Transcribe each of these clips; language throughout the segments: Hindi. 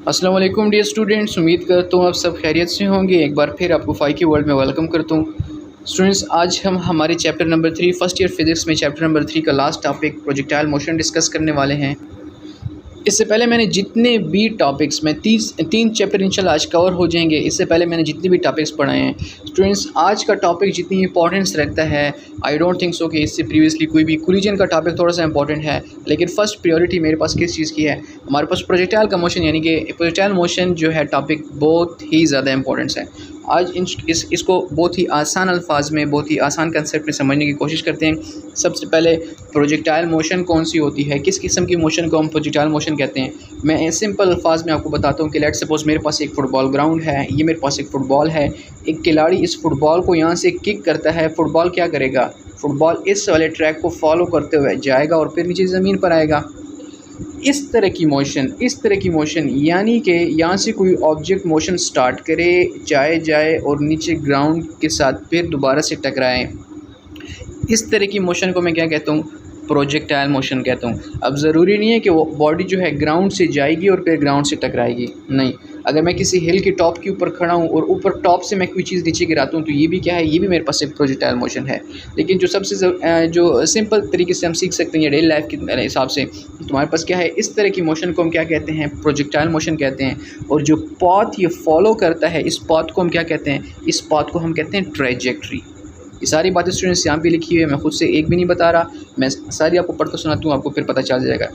अस्सलाम वालेकुम डियर स्टूडेंट्स, उम्मीद करता हूँ आप सब खैरियत से होंगे। एक बार फिर आपको फाई की वर्ल्ड में वेलकम करता हूँ। स्टूडेंट्स, आज हम हमारे chapter number 3 first year physics में चैप्टर नंबर 3 का last topic projectile motion discuss करने वाले हैं। इससे पहले मैंने जितने भी टॉपिक्स में तीन चैप्टर इंशाल्लाह आज कवर हो जाएंगे। इससे पहले मैंने जितने भी टॉपिक्स पढ़ाए हैं स्टूडेंट्स, आज का टॉपिक जितनी इंपॉर्टेंस रखता है आई डोंट थिंक सो कि इससे प्रीवियसली कोई भी कोलिजन का टॉपिक थोड़ा सा इंपॉर्टेंट है, लेकिन फर्स्ट प्रायोरिटी मेरे पास किस चीज़ की है, हमारे पास प्रोजेक्टाइल का मोशन, यानी कि प्रोजेक्टाइल मोशन जो है टॉपिक बहुत ही ज़्यादा इंपॉर्टेंस है। आज इसको बहुत ही आसान अल्फाज में, बहुत ही आसान कंसेप्ट में समझने की कोशिश करते हैं। सबसे पहले प्रोजेक्टाइल मोशन कौन सी होती है, किस किस्म की मोशन को हम प्रोजेक्टाइल मोशन कहते हैं। मैं सिंपल अल्फाज में आपको बताता हूँ कि लेट्स सपोज मेरे पास एक फ़ुटबॉल ग्राउंड है, ये मेरे पास एक फ़ुटबॉल है, एक खिलाड़ी इस फुटबॉल को यहाँ से किक करता है। फुटबॉल क्या करेगा, फुटबॉल इस वाले ट्रैक को फॉलो करते हुए जाएगा और फिर नीचे ज़मीन पर आएगा। इस तरह की मोशन यानी कि यहाँ से कोई ऑब्जेक्ट मोशन स्टार्ट करे, जाए और नीचे ग्राउंड के साथ फिर दोबारा से टकराए, इस तरह की मोशन को मैं क्या कहता हूँ, प्रोजेक्टाइल मोशन कहता हूँ। अब ज़रूरी नहीं है कि वो बॉडी जो है ग्राउंड से जाएगी और फिर ग्राउंड से टकराएगी, नहीं। अगर मैं किसी हिल के टॉप के ऊपर खड़ा हूँ और ऊपर टॉप से मैं कोई चीज़ नीचे गिराता हूँ तो ये भी क्या है, ये भी मेरे पास एक प्रोजेक्टाइल मोशन है। लेकिन जो सबसे जो सिंपल तरीके से हम सीख सकते हैं डेली लाइफ के हिसाब से, तुम्हारे पास क्या है, इस तरह की मोशन को हम क्या कहते हैं, प्रोजेक्टाइल मोशन कहते हैं। और जो पाथ ये फॉलो करता है, इस पाथ को हम क्या कहते हैं, इस पाथ को हम कहते हैं ट्रैजेक्टरी। ये सारी बातें स्टूडेंट्स यहाँ पे लिखी हुई है, मैं खुद से एक भी नहीं बता रहा, मैं सारी आपको पढ़ कर सुनाता हूँ, आपको फिर पता चल जाएगा।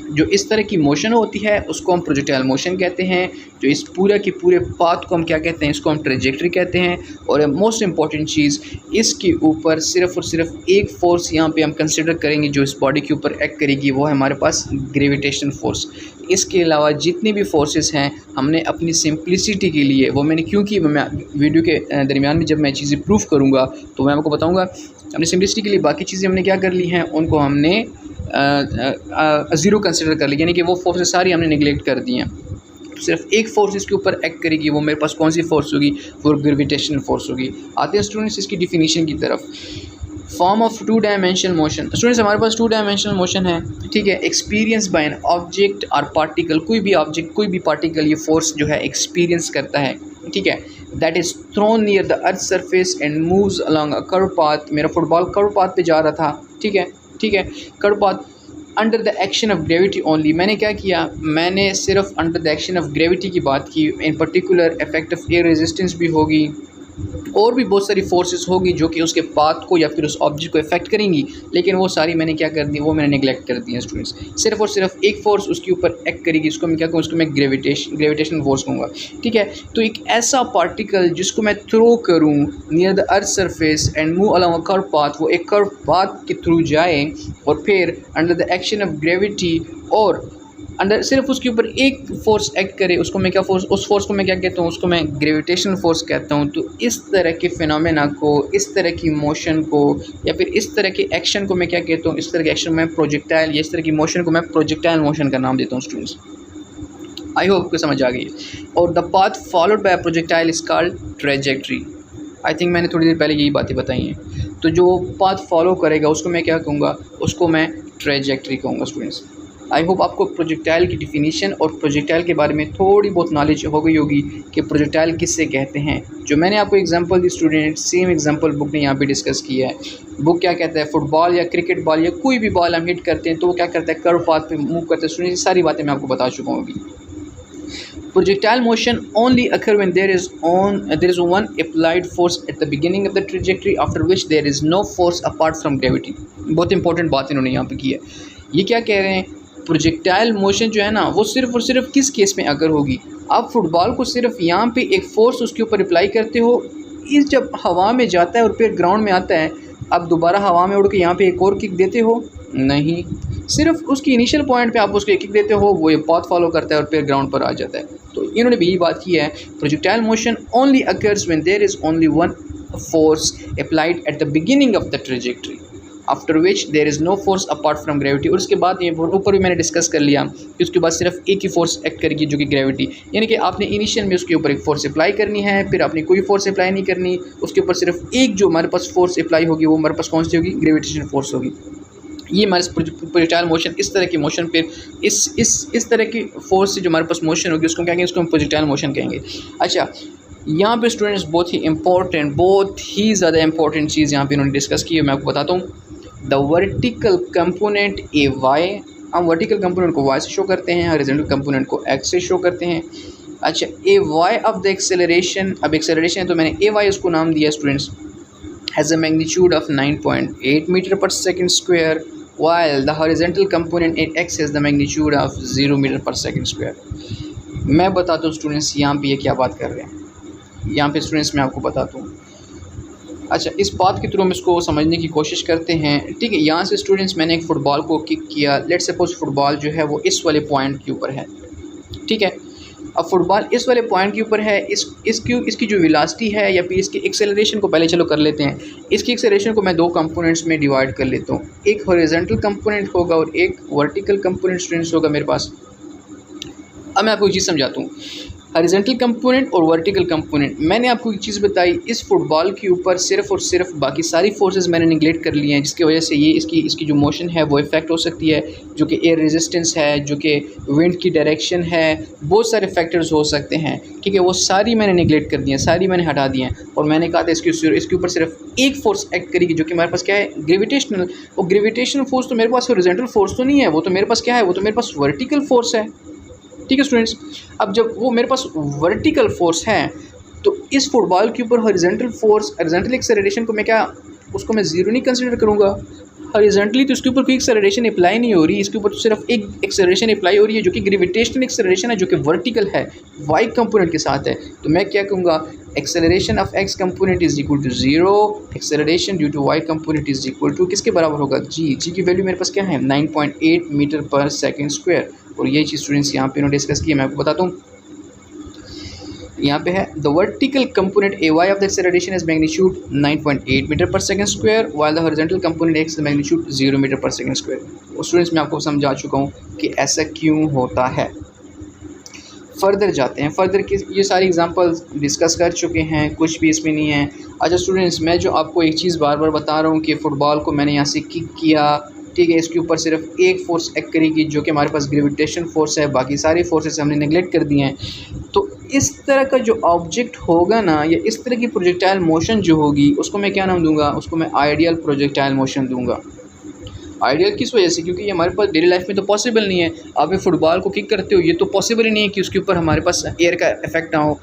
जो इस तरह की मोशन होती है उसको हम प्रोजेक्टाइल मोशन कहते हैं। जो इस पूरे के पूरे पाथ को हम क्या कहते हैं, इसको हम ट्रैजेक्टरी कहते हैं। और मोस्ट इंपॉर्टेंट चीज़, इसके ऊपर सिर्फ और सिर्फ एक फ़ोर्स यहाँ पे हम कंसिडर करेंगे जो इस बॉडी के ऊपर एक्ट करेगी, वो है हमारे पास ग्रेविटेशन फोर्स। इसके अलावा जितनी भी फोर्सेस हैं हमने अपनी सिंप्लिसिटी के लिए, वो मैंने क्योंकि मैं वीडियो के दरमियान में जब मैं चीज़ें प्रूफ करूँगा तो मैं आपको बताऊँगा, अपनी सिंप्लिसिटी के लिए बाकी चीज़ें हमने क्या कर ली हैं, उनको हमने ज़ीरो कंसिडर कर लिया, यानी कि वो फोर्सेस सारी हमने निगलेक्ट कर दी हैं। सिर्फ एक फोर्स इसके ऊपर एक्ट करेगी, वो मेरे पास कौन सी फोर्स होगी, वो ग्रेविटेशनल फोर्स होगी। आते हैं स्टूडेंट्स इसकी डिफिनीशन की तरफ। Form of two dimensional motion. Students हमारे पास टू डायमेंशनल मोशन है, ठीक है। एक्सपीरियंस बाय एन ऑब्जेक्ट और पार्टिकल, कोई भी ऑब्जेक्ट कोई भी पार्टिकल ये फोर्स जो है एक्सपीरियंस करता है, ठीक है। That is thrown near the earth surface and moves along a curve path. मेरा फुटबॉल कर्व पाथ पे जा रहा था, ठीक है, curve path under the action of gravity only. मैंने क्या किया, मैंने सिर्फ under the action of gravity की बात की। इन particular effect of air resistance भी होगी और भी बहुत सारी फोर्सेस होगी जो कि उसके पाथ को या फिर उस ऑब्जेक्ट को इफेक्ट करेंगी, लेकिन वो सारी मैंने क्या कर दी, वो मैंने निगलेक्ट कर दी है स्टूडेंट्स। सिर्फ और सिर्फ एक फोर्स उसके ऊपर एक्ट करेगी, उसको मैं क्या कहूँ, उसको मैं ग्रेविटेशन फोर्स कहूँगा, ठीक है। तो एक ऐसा पार्टिकल जिसको मैं थ्रो करूँ near the earth surface and move along a curve path, वो एक कर्व पाथ के थ्रू जाए और फिर under the action of gravity और अंडर सिर्फ उसके ऊपर एक फोर्स एक्ट करे, उसको मैं क्या फोर्स, उस फोर्स को मैं क्या कहता हूँ, उसको मैं ग्रेविटेशनल फोर्स कहता हूँ। तो इस तरह के फिनोमेना को, इस तरह की मोशन को या फिर इस तरह के एक्शन को मैं क्या कहता हूँ, इस तरह के एक्शन में प्रोजेक्टाइल या इस तरह की मोशन को मैं प्रोजेक्टाइल मोशन का नाम देता हूँ स्टूडेंट्स। आई होप आपको समझ आ गई है। और the path followed by projectile is called trajectory. I think मैंने थोड़ी देर पहले यही बातें बताई हैं। तो जो पाथ फॉलो करेगा उसको मैं क्या कहूँगा, उसको मैं ट्रैजेक्टरी कहूँगा स्टूडेंट्स। आई होप आपको प्रोजेक्टाइल की डिफिनीशन और प्रोजेक्टाइल के बारे में थोड़ी बहुत नॉलेज हो गई होगी कि प्रोजेक्टाइल किससे कहते हैं। जो मैंने आपको एग्जांपल दी स्टूडेंट, सेम एग्जांपल बुक ने यहाँ पे डिस्कस किया है। बुक क्या कहता है, फुटबॉल या क्रिकेट बॉल या कोई भी बॉल हम हिट करते हैं तो वो क्या करता है, कर्व पाथ पे मूव करता है। स्टूडेंट सारी बातें मैं आपको बता चुका हूँ अभी। Projectile motion only occur when there is one applied force at the beginning of the trajectory, after which there is no force apart from gravity। बहुत इंपॉर्टेंट बात इन्होंने यहाँ पे की है। ये क्या कह रहे हैं, प्रोजेक्टाइल मोशन जो है ना वो सिर्फ और सिर्फ किस केस में अगर होगी, आप फुटबॉल को सिर्फ यहाँ पे एक फ़ोर्स उसके ऊपर अप्लाई करते हो, इस जब हवा में जाता है और फिर ग्राउंड में आता है, अब दोबारा हवा में उड़ के यहाँ पे एक और किक देते हो, नहीं। सिर्फ उसकी इनिशियल पॉइंट पे आप उसको एक किक देते हो, वो ये पाथ फॉलो करता है और फिर ग्राउंड पर आ जाता है। तो इन्होंने भी यही बात की है, projectile motion only occurs when there is only one force applied at the beginning of the trajectory, after which there is no force apart from gravity. और उसके बाद ये ऊपर भी मैंने डिस्कस कर लिया कि उसके बाद सिर्फ एक ही फोर्स एक्ट करेगी जो कि ग्रेविटी, यानी कि आपने इनिशियल में उसके ऊपर एक फोर्स अप्लाई करनी है, फिर आपने कोई फोर्स अप्लाई नहीं करनी, उसके ऊपर सिर्फ एक जो हमारे पास फोर्स अप्लाई होगी वो हमारे पास कौन सी होगी, ग्रेविटेशन फोर्स होगी। ये हमारे प्रोजेक्टाइल मोशन, इस तरह की मोशन पे इस तरह की फोर्स से जो हमारे पास मोशन होगी उसको क्या कहेंगे, उसको हम प्रोजेक्टाइल मोशन कहेंगे। अच्छा, यहाँ पे स्टूडेंट्स बहुत ही ज़्यादा इंपॉर्टेंट चीज़ यहाँ पे इन्होंने डिस्कस की है, मैं आपको बताता हूँ। The vertical component A Y, हम वर्टिकल कंपोनेंट को वाई से शो करते हैं, हॉरिजॉन्टल कंपोनेंट को एक्स से शो करते हैं। अच्छा, A Y of the acceleration, अब एक्सेलरेशन है तो मैंने ए वाई उसको नाम दिया students, has a magnitude of 9.8 metre per second square, while the horizontal component in x has the magnitude of 0 metre per second square. मैं बताता हूँ स्टूडेंट्स यहाँ पे ये क्या बात कर रहे हैं, यहाँ पे स्टूडेंट्स मैं आपको बताता हूँ। अच्छा, इस बात के थ्रू हम इसको समझने की कोशिश करते हैं। ठीक है, यहाँ से स्टूडेंट्स मैंने एक फ़ुटबॉल को किक किया, लेट सपोज फुटबॉल जो है वो इस वाले पॉइंट के ऊपर है। ठीक है, अब फुटबॉल इस वाले पॉइंट के ऊपर है, इसकी जो वेलोसिटी है या फिर इसकी एक्सेलरेशन को पहले चलो कर लेते हैं। इसकी एक्सेलरेशन को मैं दो कंपोनेंट्स में डिवाइड कर लेता हूँ, एक हॉरिजॉन्टल कंपोनेंट होगा और एक वर्टिकल कंपोनेंट स्टूडेंट्स होगा मेरे पास। अब मैं आपको एक चीज़ समझाता हूँ, हॉरिजॉन्टल कंपोनेंट और वर्टिकल कंपोनेंट। मैंने आपको एक चीज़ बताई, इस फुटबॉल के ऊपर सिर्फ और सिर्फ बाकी सारी फोर्सेस मैंने निगलेक्ट कर लिए हैं, जिसकी वजह से ये इसकी जो मोशन है वो इफेक्ट हो सकती है, जो कि एयर रेजिस्टेंस है, जो कि विंड की डायरेक्शन है, बहुत सारे फैक्टर्स हो सकते हैं। ठीक है, वो सारी मैंने निगलेक्ट कर दी हैं, सारी मैंने हटा दी हैं, और मैंने कहा था इसके ऊपर सिर्फ एक फोर्स एक्ट करेगी, जो कि हमारे पास क्या है, ग्रेविटेशनल। और ग्रेविटेशनल फोर्स तो मेरे पास हॉरिजॉन्टल फोर्स तो नहीं है, वो तो मेरे पास क्या है, वो तो मेरे पास वर्टिकल फोर्स है। ठीक है स्टूडेंट्स, अब जब वो मेरे पास वर्टिकल फोर्स है तो इस फुटबॉल के ऊपर हॉरिजॉन्टल फोर्स, हॉरिजॉन्टल एक्सेलरेशन को मैं क्या, उसको मैं ज़ीरो नहीं कंसीडर करूँगा। हॉरिजॉन्टली तो इसके ऊपर कोई एक्सेलरेशन अप्लाई नहीं हो रही, इसके ऊपर तो सिर्फ एक एक्सेलरेशन अप्लाई हो रही है, जो कि ग्रेविटेशनल एक्सेलरेशन है, जो कि वर्टिकल है, वाई कंपोनेंट के साथ है। तो मैं क्या कहूँगा, acceleration of X component is equal to 0, acceleration due to Y component is equal to किसके बराबर होगा, जी की वैल्यू मेरे पास क्या है, 9.8 मीटर पर सेकेंड स्क्वायर। और ये चीज़ स्टूडेंट्स यहाँ पे इन्होंने डिस्कस की है, मैं आपको बताता हूँ। यहाँ पे है the vertical component A Y of the acceleration is magnitude 9.8 metre per second square, while the horizontal component X magnitude 0 metre per second square. और स्टूडेंट्स मैं आपको समझा चुका हूँ कि ऐसा क्यों होता है। फर्दर जाते हैं, फर्दर की ये सारी एग्जांपल्स डिस्कस कर चुके हैं, कुछ भी इसमें नहीं है। अच्छा स्टूडेंट्स, मैं जो आपको एक चीज़ बार बार बता रहा हूँ कि फ़ुटबॉल को मैंने यहाँ से किक किया, ठीक है, इसके ऊपर सिर्फ एक फोर्स एक्ट करेगी, जो कि हमारे पास ग्रेविटेशन फोर्स है, बाकी सारी फोर्सेस हमने नेगलेक्ट कर दी हैं। तो इस तरह का जो ऑब्जेक्ट होगा ना, या इस तरह की प्रोजेक्टाइल मोशन जो होगी, उसको मैं क्या नाम दूंगा, उसको मैं आइडियल प्रोजेक्टाइल मोशन दूंगा। आइडियल किस वजह से, क्योंकि ये हमारे पास डेली लाइफ में तो पॉसिबल नहीं है। आप ये फुटबॉल को किक करते हो, ये तो पॉसिबल ही नहीं है कि उसके ऊपर हमारे पास एयर का इफेक्ट ना हो,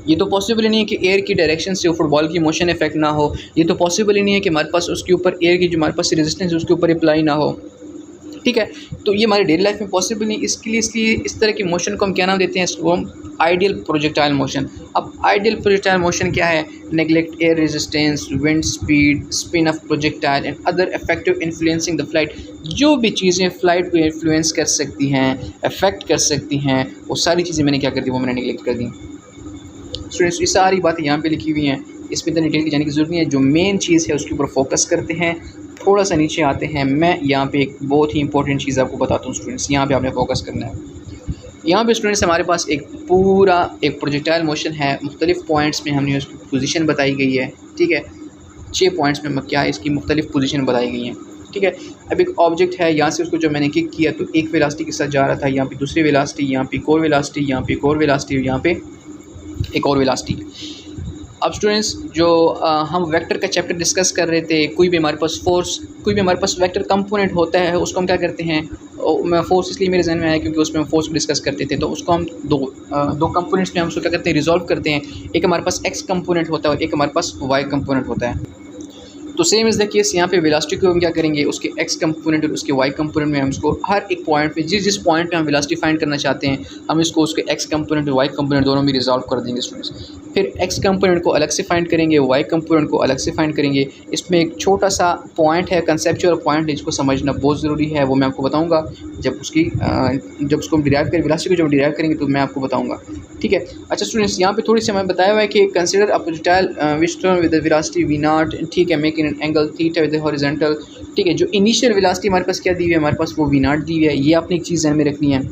ये तो पॉसिबल ही नहीं है कि एयर की डायरेक्शन से फुटबॉल की मोशन इफेक्ट ना हो, ये तो पॉसिबल ही नहीं है कि हमारे पास उसके ऊपर एयर की जो हमारे पास रेजिस्टेंस है उसके ऊपर अप्लाई ना हो। ठीक है, तो ये हमारे डेली लाइफ में पॉसिबल नहीं, इसलिए इस तरह की मोशन को हम क्या नाम देते हैं, इसको हम आइडियल प्रोजेक्टाइल मोशन। अब आइडियल प्रोजेक्टाइल मोशन क्या है, neglect air resistance, wind speed, spin off projectile and other effective influencing the flight. जो भी चीज़ें फ्लाइट को इन्फ्लुएंस कर सकती हैं, अफेक्ट कर सकती हैं, वो सारी चीज़ें मैंने क्या कर दी, वो मैंने नेगलेक्ट कर दी। स्टूडेंट्स ये सारी बातें यहाँ पे लिखी हुई हैं, इसमें इतना डिटेल की जाने की ज़रूरत नहीं है। जो मेन चीज़ है उसके ऊपर फोकस करते हैं। थोड़ा सा नीचे आते हैं, मैं यहाँ पे एक बहुत ही इंपॉर्टेंट चीज़ आपको बताता हूँ स्टूडेंट्स, यहाँ पे आपने फोकस करना है। यहाँ पे स्टूडेंट्स हमारे पास एक पूरा एक प्रोजेक्टाइल मोशन है, मुख्तलिफ पॉइंट्स में हमने उसकी पोजीशन बताई गई है। ठीक है, 6 पॉइंट्स में क्या इसकी मुख्तलिफ पोजीशन बताई गई हैं। ठीक है, अब एक ऑब्जेक्ट है, यहाँ से उसको जब मैंने किक किया तो एक वेलोसिटी के साथ जा रहा था, यहाँ पे दूसरी वेलोसिटी, यहाँ पे एक और वेलोसिटी, यहाँ पे एक और वेलोसिटी, यहाँ पे एक और वेलोसिटी। अब स्टूडेंट्स जो हम वेक्टर का चैप्टर डिस्कस कर रहे थे, कोई भी हमारे पास वेक्टर कंपोनेंट होता है, उसको हम क्या करते हैं, मैं फोर्स इसलिए मेरे जहन में आया क्योंकि उसमें हम फोर्स को डिस्कस करते थे, तो उसको हम दो कंपोनेंट्स में हम उसको क्या करते हैं, रिजॉल्व करते हैं। एक हमारे पास एक्स कंपोनेंट होता है और एक हमारे पास वाई कंपोनेंट होता है। तो सेम इज़ द केस यहाँ पे वेलोसिटी को हम क्या करेंगे, उसके एक्स कंपोनेंट और उसके वाई कंपोनेंट में हम उसको हर एक पॉइंट पे जिस पॉइंट पे हम वेलोसिटी फाइंड करना चाहते हैं, हम इसको उसके एक्स कंपोनेंट और वाई कंपोनेंट दोनों में रिजॉल्व कर देंगे स्टूडेंट्स। फिर एक्स कंपोनेंट को अलग से फाइंड करेंगे, वाई कंपोनेंट को अलग से फाइंड करेंगे। इसमें एक छोटा सा पॉइंट है, कंसेप्चुअल पॉइंट है, जिसको समझना बहुत ज़रूरी है, वो मैं आपको बताऊँगा जब उसको हम डिराइव करें, वेलोसिटी को जब डिराइव करेंगे तो मैं आपको बताऊँगा। ठीक है, अच्छा स्टूडेंट्स यहाँ पे थोड़ी सी हमें बताया हुआ है कि consider a projectile which turn with the velocity v not, ठीक है, making an angle theta with the horizontal. ठीक है, जो इनिशियल वेलोसिटी हमारे पास क्या दी हुई है, हमारे पास वो v नॉट दी हुई है। ये आपने एक चीज़ ध्यान में रखनी है,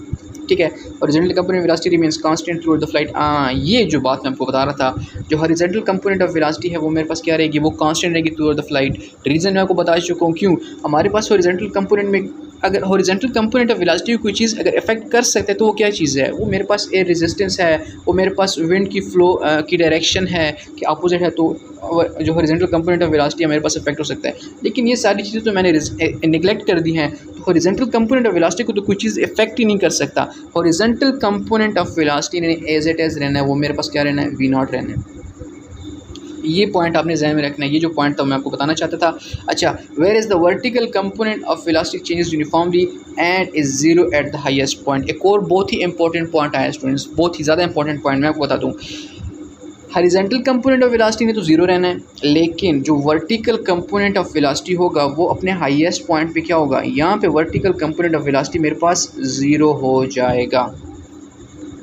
ठीक है। Horizontal component velocity remains constant through the flight. ये जो बात मैं आपको बता रहा था, जो हॉरिजॉन्टल कंपोनेंट ऑफ वेलोसिटी है वो मेरे पास क्या रहेगी, वो कांस्टेंट रहेगी थ्रू द फ्लाइट। रीज़न मैं आपको बता चुका हूँ क्यों। हमारे पास हॉरिजॉन्टल कंपोनेंट में अगर हॉरिजॉन्टल कंपोनेंट ऑफ वेलोसिटी की कोई चीज़ अगर इफेक्ट कर सकते हैं तो वो क्या चीज़ है, वो मेरे पास एयर रेजिस्टेंस है, वो मेरे पास विंड की फ्लो की डायरेक्शन है कि अपोजिट है, तो जो हॉरिजॉन्टल कंपोनेंट ऑफ वेलोसिटी है मेरे पास इफेक्ट हो सकता है। लेकिन ये सारी चीज़ें तो मैंने निगलेक्ट कर दी हैं। तो हॉरिजॉन्टल कंपोनेंट ऑफ वेलोसिटी को तो कोई चीज़ इफेक्ट ही नहीं कर सकता। हॉरिजॉन्टल कंपोनेंट ऑफ वेलोसिटी ने एज इट इज़ रहना है, वो मेरे पास क्या रहना है, वी नॉट रहना है। ये पॉइंट आपने ज़हन में रखना है, ये जो पॉइंट था मैं आपको बताना चाहता था। अच्छा, where is the vertical component of velocity changes uniformly and is zero at the highest point. एक और बहुत ही इंपॉर्टेंट पॉइंट आया स्टूडेंट्स, बहुत ही ज़्यादा इंपॉर्टेंट पॉइंट मैं आपको बता दूँ। हॉरिजॉन्टल कंपोनेंट ऑफ वेलोसिटी ने तो जीरो रहना है, लेकिन जो वर्टिकल कंपोनेंट ऑफ वेलोसिटी होगा वो अपने हाईएस्ट पॉइंट पे क्या होगा, यहाँ पे वर्टिकल कंपोनेंट ऑफ वेलोसिटी मेरे पास ज़ीरो हो जाएगा।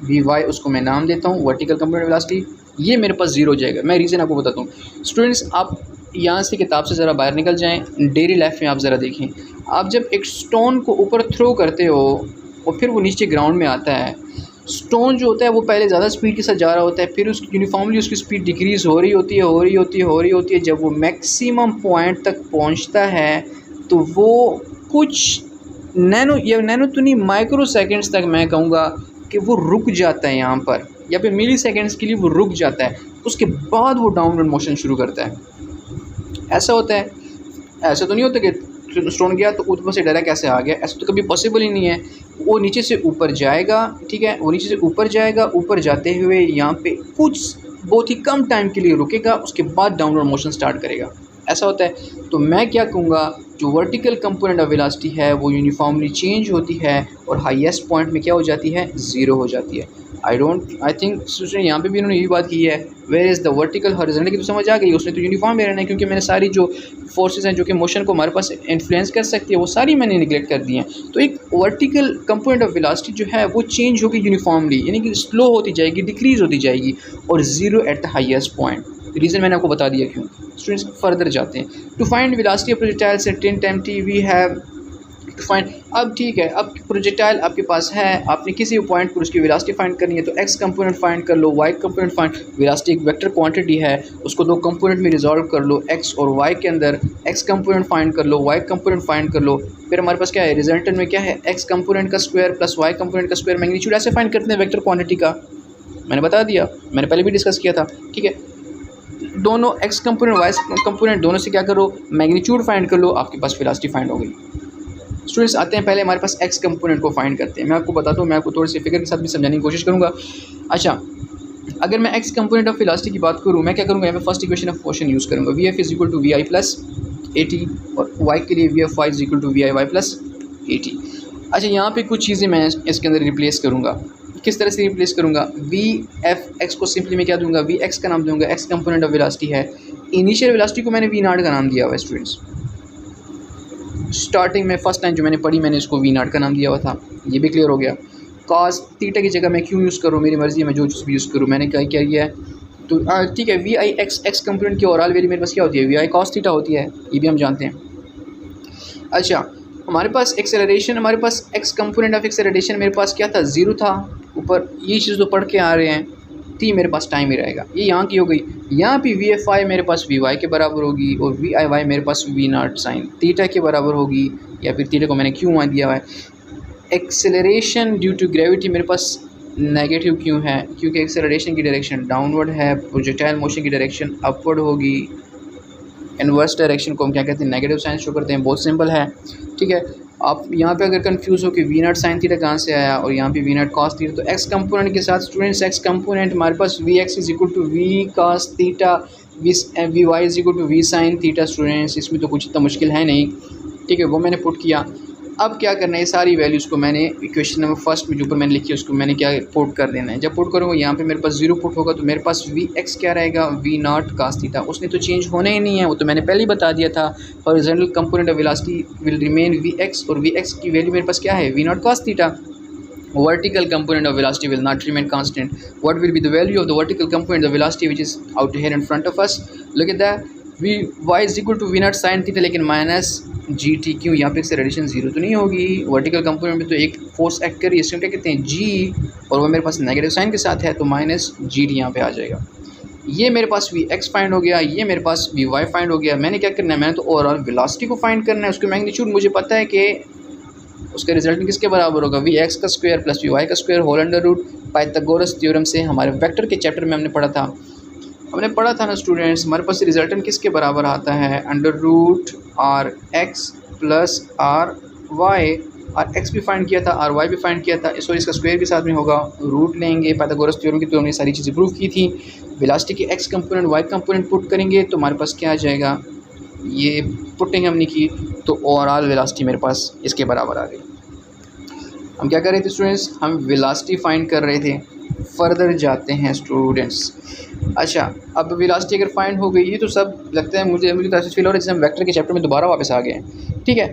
वी वाई उसको मैं नाम देता हूँ वर्टिकल कंपोनेंट ऑफ वेलोसिटी, ये मेरे पास जीरो हो जाएगा। मैं रीज़न आपको बताता हूँ। स्टूडेंट्स आप यहाँ से किताब से ज़रा बाहर निकल जाएं, डेली लाइफ में आप ज़रा देखें, आप जब एक स्टोन को ऊपर थ्रो करते हो और फिर वो नीचे ग्राउंड में आता है, स्टोन जो होता है वो पहले ज़्यादा स्पीड के साथ जा रहा होता है, फिर उसकी यूनिफॉर्मली उसकी स्पीड डिक्रीज़ हो रही होती है। जब वो मैक्सिमम पॉइंट तक पहुँचता है तो वो कुछ नैनो तो नहीं, माइक्रो सेकेंड्स तक मैं कहूँगा कि वो रुक जाता है यहाँ पर, या फिर मिली सेकेंड्स के लिए वो रुक जाता है। उसके बाद वो डाउनवर्ड मोशन शुरू करता है। ऐसा होता है, ऐसा तो नहीं होता कि स्टोन गया तो ऊपर से डायरेक्ट कैसे आ गया, ऐसा तो कभी पॉसिबल ही नहीं है। वो नीचे से ऊपर जाएगा, ठीक है, वो नीचे से ऊपर जाएगा, ऊपर जाते हुए यहाँ पे कुछ बहुत ही कम टाइम के लिए रुकेगा, उसके बाद डाउनवर्ड मोशन स्टार्ट करेगा। ऐसा होता है। तो मैं क्या कहूँगा, जो वर्टिकल कंपोनेंट ऑफ वेलोसिटी है वो यूनिफॉर्मली चेंज होती है और हाईएस्ट पॉइंट में क्या हो जाती है, ज़ीरो हो जाती है। आई थिंक यहाँ पे भी उन्होंने यही बात की है। Where is the vertical horizontal की तो समझ आ गई, उसने तो यूनिफॉर्म में रहना है, क्योंकि मैंने सारी जो फोर्सेस हैं जो कि मोशन को हमारे पास इन्फ्लुएंस कर सकती है वो सारी मैंने निगलेक्ट कर दी हैं। तो एक वर्टिकल कंपोनेंट ऑफ वेलोसिटी जो है वो चेंज होगी यूनिफॉर्मली, यानी कि स्लो होती जाएगी, डिक्रीज़ होती जाएगी, और zero at the highest point. Reason मैंने आपको बता दिया क्यों। स्टूडेंट्स फर्दर जाते हैं। To find velocity of projectile at 10 mt we have to find. अब ठीक है, अब प्रोजेक्टाइल आपके पास है, आपने किसी पॉइंट पर उसकी वेलोसिटी फाइंड करनी है, तो एक्स कंपोनेंट फाइंड कर लो, वाई कंपोनेंट फाइंड। वेलोसिटी एक वेक्टर क्वांटिटी है, उसको दो कंपोनेंट में रिजॉल्व कर लो, एक्स और वाई के अंदर। एक्स कंपोनेंट फाइंड कर लो, वाई कंपोनेंट फाइंड कर लो। फिर हमारे पास क्या है, रिजल्टेंट में क्या है, एक्स कंपोनेंट का स्क्वायर प्लस वाई कंपोनेंट का स्क्वायर। मैग्नीट्यूड ऐसे फाइंड करते हैं वेक्टर क्वांटिटी का, मैंने बता दिया, मैंने पहले भी डिस्कस किया था, ठीक है। दोनों एक्स कंपोनेंट वाई कंपोनेंट दोनों से क्या करो, मैग्नीट्यूड फाइंड कर लो, आपके पास वेलोसिटी फाइंड हो गई। स्टूडेंट्स आते हैं, पहले हमारे पास एक्स कंपोनेंट को फाइंड करते हैं। मैं आपको बताता हूँ, मैं आपको थोड़ी सी फिगर के साथ भी समझाने की कोशिश करूँगा। अच्छा, अगर मैं एक्स कंपोनेंट ऑफ वेलोसिटी की बात करूँ, मैं क्या करूँगा, यहाँ पे first equation of motion use करूँगा, V F is equal to V I plus A T, और वाई के लिए V F Y is equal to V I Y plus A T. अच्छा, यहाँ पे कुछ चीज़ें मैं इसके अंदर रिप्लेस करूँगा। किस तरह से रिप्लेस करूँगा, वी एफ एक्स को सिंपली मैं क्या दूंगा, वी एक्स का नाम दूंगा, एक्स कंपोनेंट ऑफ वेलोसिटी है। इनिशियल वेलोसिटी को मैंने वी नॉट का नाम दिया हुआ है। स्टूडेंट्स स्टार्टिंग में फर्स्ट टाइम जो मैंने पढ़ी मैंने इसको वी नॉट का नाम दिया हुआ था, ये भी क्लियर हो गया। कॉस थीटा की जगह मैं क्यों यूज़ करूँ, मेरी मर्ज़ी है, मैं जो चीज़ भी यूज़ करूँ। मैंने क्या किया है, तो ठीक है, वी आई एक्स कंपोनेंट की ओवरऑल वैल्यू मेरे पास क्या होती है, वी आई कॉस थीटा होती है, ये भी हम जानते हैं। अच्छा, हमारे पास एक्सेलरेशन, हमारे पास एक्स कंपोनेंट ऑफ एक्सेलरेशन मेरे पास क्या था, ज़ीरो था ऊपर। ये चीज़ तो पढ़ के आ रहे हैं, टी मेरे पास टाइम ही रहेगा, ये यहाँ की हो गई। यहाँ पे वी एफ आई मेरे पास वी वाई के बराबर होगी, और वी आई वाई मेरे पास वी नॉट साइन थीटा के बराबर होगी, या फिर थीटा को मैंने क्यों वहाँ दिया हुआ है। एक्सेलरेशन ड्यू टू ग्रेविटी मेरे पास नेगेटिव क्यों है, क्योंकि एक्सेलरेशन की डायरेक्शन डाउनवर्ड है, प्रोजेक्टाइल मोशन की डायरेक्शन अपवर्ड होगी। इन्वर्स डायरेक्शन को हम क्या कहते हैं, नेगेटिव साइन शो करते हैं, बहुत सिंपल है, ठीक है। आप यहाँ पे अगर कंफ्यूज हो कि वी नॉट साइन थीटा कहाँ से आया और यहाँ पे वी नॉट कॉस थीटा, तो एक्स कंपोनेंट के साथ स्टूडेंट्स एक्स कंपोनेंट हमारे पास V X is equal to V cos theta, V Y is equal to V sine theta. Students इसमें तो कुछ इतना मुश्किल है नहीं, ठीक है, वो मैंने पुट किया। अब क्या करना है, ये सारी वैल्यूज़ को मैंने इक्वेशन नंबर फर्स्ट में जो ऊपर मैंने लिखी है उसको मैंने क्या पुट कर देना है। जब पुट करूँगा यहाँ पे मेरे पास जीरो पुट होगा, तो मेरे पास वी एक्स क्या रहेगा, वी नॉट कॉस थीटा। उसने तो चेंज होना ही नहीं है, वो तो मैंने पहले ही बता दिया था। Horizontal component of velocity will remain V X, और वी एक्स की वैल्यू मेरे पास क्या है, V naught cos theta. Vertical component of velocity will not remain constant. What will be the value of the vertical component of velocity which is out here in front of us? Look at that. V Y is equal to V naught sine theta, लेकिन माइनस जी टी। क्यों? यहाँ पे इससे रेडिएशन जीरो तो नहीं होगी। वर्टिकल कंपोनेंट में तो एक फोर्स एक्ट कर रही है, इसमें क्या कहते हैं जी, और वो मेरे पास नेगेटिव साइन के साथ है तो माइनस जी टी यहाँ पे आ जाएगा। ये मेरे पास वी एक्स फाइंड हो गया, ये मेरे पास वी वाई फाइंड हो गया। मैंने क्या करना है, मैंने तो ओवरऑल वेलोसिटी को फाइंड करना है। उसके मैग्नीट्यूड मुझे पता है कि उसका रिजल्ट किसके बराबर होगा, वी एक्स का स्क्वायर प्लस वी वाई का square whole under root Pythagoras theorem से। हमारे वेक्टर के चैप्टर में हमने पढ़ा था ना स्टूडेंट्स, हमारे पास रिजल्टेंट किसके बराबर आता है, under root R X plus R Y. R X भी फाइंड किया था, आर वाई भी फाइंड किया था, सो इसका स्क्वायर भी साथ में होगा, रूट लेंगे पाइथागोरस थ्योरम की, तो हमने सारी चीज़ें प्रूव की थी। वेलोसिटी की X component Y component put करेंगे तो हमारे पास क्या आ जाएगा, ये पुटिंग हमने की तो ओवरऑल वेलोसिटी मेरे पास इसके बराबर आ गई। हम क्या कर रहे थे स्टूडेंट्स, हम वेलोसिटी फाइंड कर रहे थे। फर्दर जाते हैं स्टूडेंट्स। अच्छा, अब वेलोसिटी अगर फाइंड हो गई तो सब लगता है मुझे तो ऐसे फील हो रहा है जैसे हम वेक्टर के चैप्टर में दोबारा वापस आ गए हैं। ठीक है,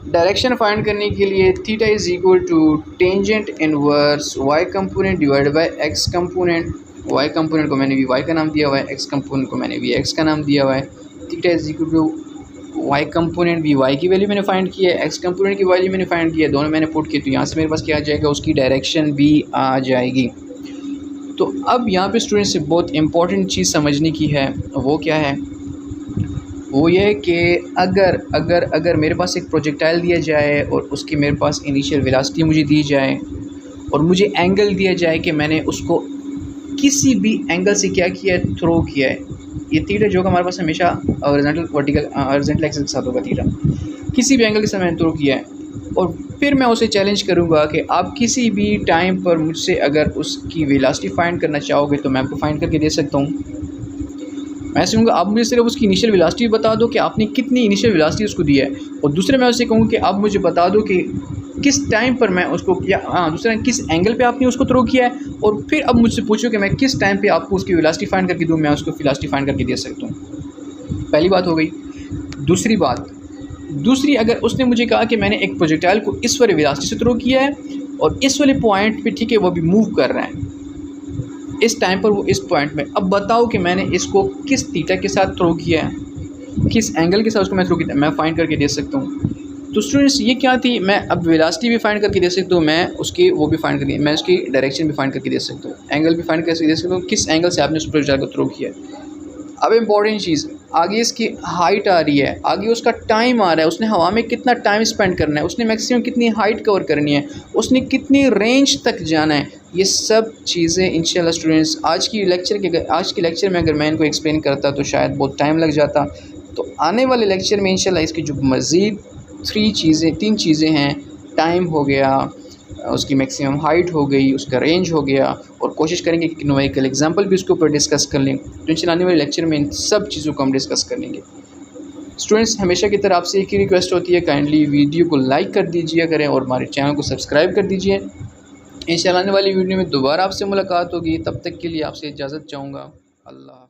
डायरेक्शन फाइंड करने के लिए theta is equal to tangent inverse Y component divide by X component. Y component को मैंने वी वाई का नाम दिया हुआ है, एक्स कंपोनेंट को मैंने वी एक्स का नाम दिया हुआ है। Theta is equal to Y component V Y की वैल्यू मैंने फाइंड की है, एक्स कंपोनेंट की वैल्यू मैंने फाइंड की है, दोनों मैंने पुट की, तो यहाँ से मेरे पास क्या आ जाएगा, उसकी डायरेक्शन भी आ जाएगी। तो अब यहाँ पे स्टूडेंट्स से बहुत इंपॉर्टेंट चीज़ समझने की है, वो क्या है, वो ये है कि अगर मेरे पास एक प्रोजेक्टाइल दिया जाए और उसकी मेरे पास इनिशियल वेलोसिटी मुझे दी जाए और मुझे एंगल दिया जाए कि मैंने उसको किसी भी एंगल से क्या किया है, थ्रो किया है। ये थीटा जो हमारे पास हमेशा हॉरिजॉन्टल वर्टिकल हॉरिजॉन्टल एक्सिस के साथ होगा, थीटा किसी भी एंगल के साथ मैंने थ्रो किया है, और फिर मैं उसे चैलेंज करूंगा कि आप किसी भी टाइम पर मुझसे अगर उसकी वेलोसिटी फाइंड करना चाहोगे तो मैं आपको फाइंड करके दे सकता हूँ। मैं ऐसे कहूँगा आप मुझे सिर्फ उसकी इनिशियल वेलोसिटी बता दो कि आपने कितनी इनिशियल वेलोसिटी उसको दी है, और दूसरे मैं उससे कहूँगा कि आप मुझे बता दो कि किस टाइम पर मैं उसको, या दूसरा किस एंगल पे आपने उसको थ्रो किया है, और फिर अब मुझसे पूछो कि मैं किस टाइम पे आपको उसकी वेलोसिटी फाइंड करके दूँ, मैं उसको वेलोसिटी फाइंड करके दे सकता हूँ। पहली बात हो गई। दूसरी अगर उसने मुझे कहा कि मैंने एक प्रोजेक्टाइल को इस वाले वेलोसिटी से थ्रो किया है और इस वाले पॉइंट पे, ठीक है, वो भी मूव कर रहा है इस टाइम पर, वो इस पॉइंट में, अब बताओ कि मैंने इसको किस थीटा के साथ थ्रो किया है, किस एंगल के साथ उसको मैं थ्रो किया, मैं फाइंड करके दे सकता हूँ। तो स्टूडेंट्स ये क्या थी, मैं अब वेलोसिटी भी फाइंड करके दे सकता हूँ, मैं उसकी वो भी फाइंड करके, मैं उसकी डायरेक्शन भी फाइंड करके दे सकता हूँ, एंगल भी फाइंड करके दे सकता हूँ, किस एंगल से आपने उस प्रोजेक्टाइल को थ्रो किया है। अब इम्पॉर्टेंट चीज़, आगे इसकी हाइट आ रही है, आगे उसका टाइम आ रहा है, उसने हवा में कितना टाइम स्पेंड करना है, उसने मैक्सिमम कितनी हाइट कवर करनी है, उसने कितनी रेंज तक जाना है, ये सब चीज़ें इंशाल्लाह स्टूडेंट्स आज के लेक्चर में अगर मैं इनको एक्सप्लेन करता तो शायद बहुत टाइम लग जाता। तो आने वाले लेक्चर में इंशाल्लाह इसकी जो मज़ीद तीन चीज़ें हैं, टाइम हो गया, उसकी मैक्सिमम हाइट हो गई, उसका रेंज हो गया, और कोशिश करेंगे कि न्यूमेरिकल एग्जांपल भी उसके ऊपर डिस्कस कर लें। तो इंशाल्लाह आने वाले लेक्चर में इन सब चीज़ों को हम डिस्कस कर लेंगे। स्टूडेंट्स हमेशा की तरह आपसे एक ही रिक्वेस्ट होती है, काइंडली वीडियो को लाइक कर दीजिए करें और हमारे चैनल को सब्सक्राइब कर दीजिए। इंशाल्लाह आने वाली वीडियो में दोबारा आपसे मुलाकात होगी, तब तक के लिए आपसे इजाज़त चाहूँगा। अल्लाह।